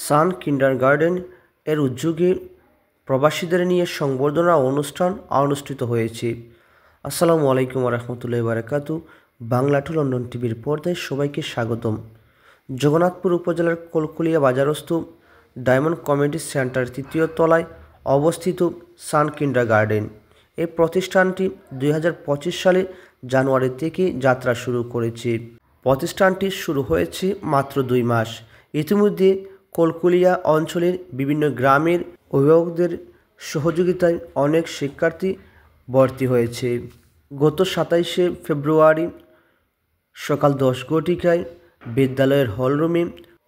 সান kindergarten এর উদ্যোগে প্রবাসীদের নিয়ে সংবর্ধনা অনুষ্ঠান অনুষ্ঠিত হয়েছে। আসসালামু আলাইকুম রহমতুল্লাহি বারাকাতু। বাংলা টু লন্ডন টিভির পর্দায় সবাইকে স্বাগতম। জগন্নাথপুর উপজেলার কলকুলিয়া বাজারস্থ ডায়মন্ড কমিউনিটি সেন্টার ৩য় তলায় অবস্থিত সান কিন্ডারগার্টেন। এই প্রতিষ্ঠানটি ২০২৫ সালে জানুয়ারি থেকে যাত্রা শুরু করেছে। প্রতিষ্ঠানটি শুরু হয়েছে মাত্র ২ মাস। ইতিমধ্যে কলকুলিয়া অঞ্চলের বিভিন্ন গ্রামের অভিভাবকদের সহযোগিতায় অনেক শিক্ষার্থী ভর্তি হয়েছে। গত ২৭শে ফেব্রুয়ারি সকাল ১০ ঘটিকায় বিদ্যালয়ের হলরুমে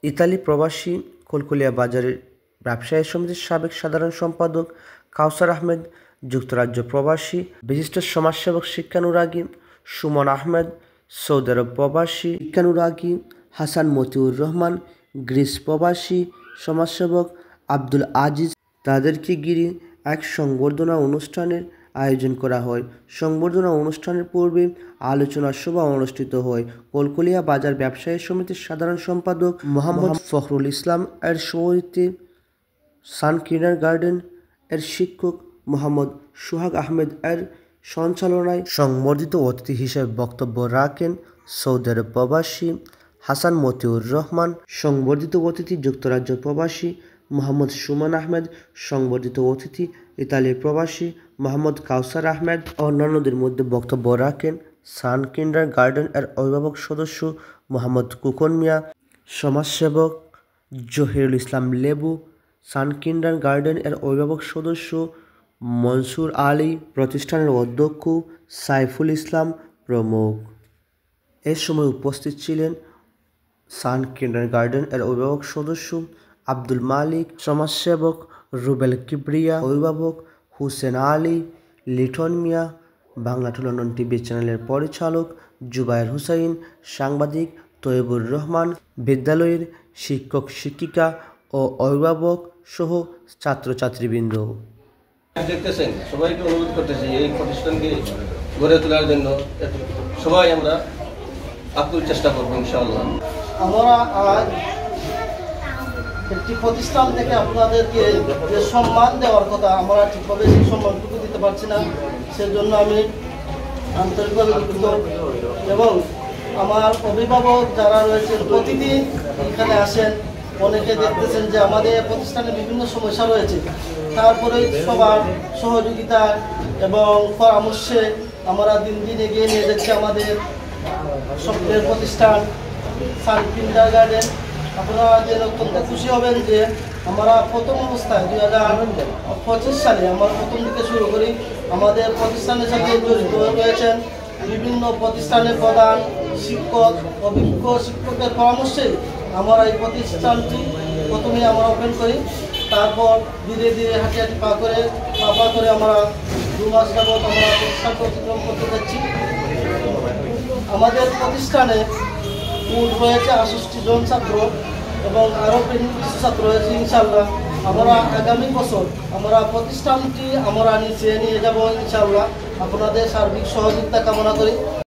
ইতালি প্রবাসী কলকুলিয়া বাজারের ব্যবসায়ী সমিতির সাবেক সাধারণ সম্পাদক কাউসার আহমেদ, যুক্তরাজ্য প্রবাসী বিশিষ্ট সমাজসেবক শিক্ষানুরাগী সুমন আহমেদ, সৌদি আরব প্রবাসী শিক্ষানুরাগী হাসান মতিউর রহমান, গ্রিস প্রবাসী সমাজসেবক আব্দুল আজিজ তাদেরকে ঘিরে এক সংবর্ধনা অনুষ্ঠানের আয়োজন করা হয়। সংবর্ধনা অনুষ্ঠানের পূর্বে আলোচনা সভা অনুষ্ঠিত হয়। কলকুলিয়া বাজার ব্যবসায়ী সমিতির সাধারণ সম্পাদক মোহাম্মদ ফখরুল ইসলাম এর সভাপতিত্বে সান কিন্ডারগার্টেন এর শিক্ষক মোহাম্মদ সোহাগ আহমেদ এর সঞ্চালনায় সংবর্ধিত অতিথি হিসেবে বক্তব্য রাখেন সৌদি আরব প্রবাসী হাসান মতিউর রহমান, সংবর্ধিত অতিথি যুক্তরাজ্য প্রবাসী মোহাম্মদ সুমন আহমেদ, সংবর্ধিত অতিথি ইতালি প্রবাসী মোহাম্মদ কাউসার আহমেদ। অন্যান্যদের মধ্যে বক্তব্য রাখেন সান কিন্ডারগার্টেন এর অভিভাবক সদস্য মোহাম্মদ কুকন মিয়া, সমাজসেবক জহিরুল ইসলাম লেবু, সান কিন্ডারগার্টেন এর অভিভাবক সদস্য মনসুর আলী, প্রতিষ্ঠানের অধ্যক্ষ সাইফুল ইসলাম প্রমুখ। এ সময় উপস্থিত ছিলেন সান কিন্ডারগার্টেন এর অভিভাবক সদস্য আব্দুল মালিক, সমাজসেবক রুবেল কিবরিয়া, অভিভাবক হুসেন আলী, লিটন মিয়া, বাংলা টু লন্ডন টিভি চ্যানেলের পরিচালক জুবায়ের হুসাইন, সাংবাদিক তৈবুর রহমান, বিদ্যালয়ের শিক্ষক শিক্ষিকা ও অভিভাবক সহ ছাত্রছাত্রীবৃন্দ। দেখতেছেন, সবাইকে অনুরোধ করতেছি এই প্রতিষ্ঠানকে গড়ে তোলার জন্য সবাই আমরা আকুল চেষ্টা করবো ইনশাআল্লাহ। আমরা আজ একটি প্রতিষ্ঠান থেকে আপনাদেরকে যে সম্মান দেওয়ার কথা আমরা ঠিকভাবে সেই সম্মানটুকু দিতে পারছি না, সেজন্য আমি আন্তরিকভাবে দুঃখিত। এবং আমার অভিভাবক যারা রয়েছেন প্রতিদিন এখানে আসেন, অনেকে দেখতেছেন যে আমাদের প্রতিষ্ঠানে বিভিন্ন সমস্যা রয়েছে, তারপরে সবার সহযোগিতা এবং পরামর্শে আমরা দিন দিন এগিয়ে নিয়ে যাচ্ছি আমাদের স্বপ্নের প্রতিষ্ঠান সান কিন্ডারগার্টেন। আপনারা যে অত্যন্ত খুশি হবেন যে আমরা প্রথম অবস্থায় ২০২৫ সালে আমরা প্রথম দিকে শুরু করি। আমাদের প্রতিষ্ঠানের সাথে জড়িত রয়েছেন বিভিন্ন প্রতিষ্ঠানের প্রধান শিক্ষক, অভিজ্ঞ শিক্ষকের পরামর্শে আমরা এই প্রতিষ্ঠানটি প্রথমে আমরা ওপেন করি। তারপর ধীরে ধীরে হাঁটি হাঁটি পা করে আমরা ২ মাস যাবৎ আমরা প্রতিষ্ঠানকে অতিক্রম করতে যাচ্ছি। আমাদের প্রতিষ্ঠানে মূল রয়েছে ৬৮ জন ছাত্র এবং আরও কিছু ছাত্র রয়েছে। ইনশাআল্লাহ আমরা আগামী বছর আমরা প্রতিষ্ঠানটি আমরা নিচে নিয়ে যাব ইনশাআল্লাহ। আপনাদের সার্বিক সহযোগিতা কামনা করি।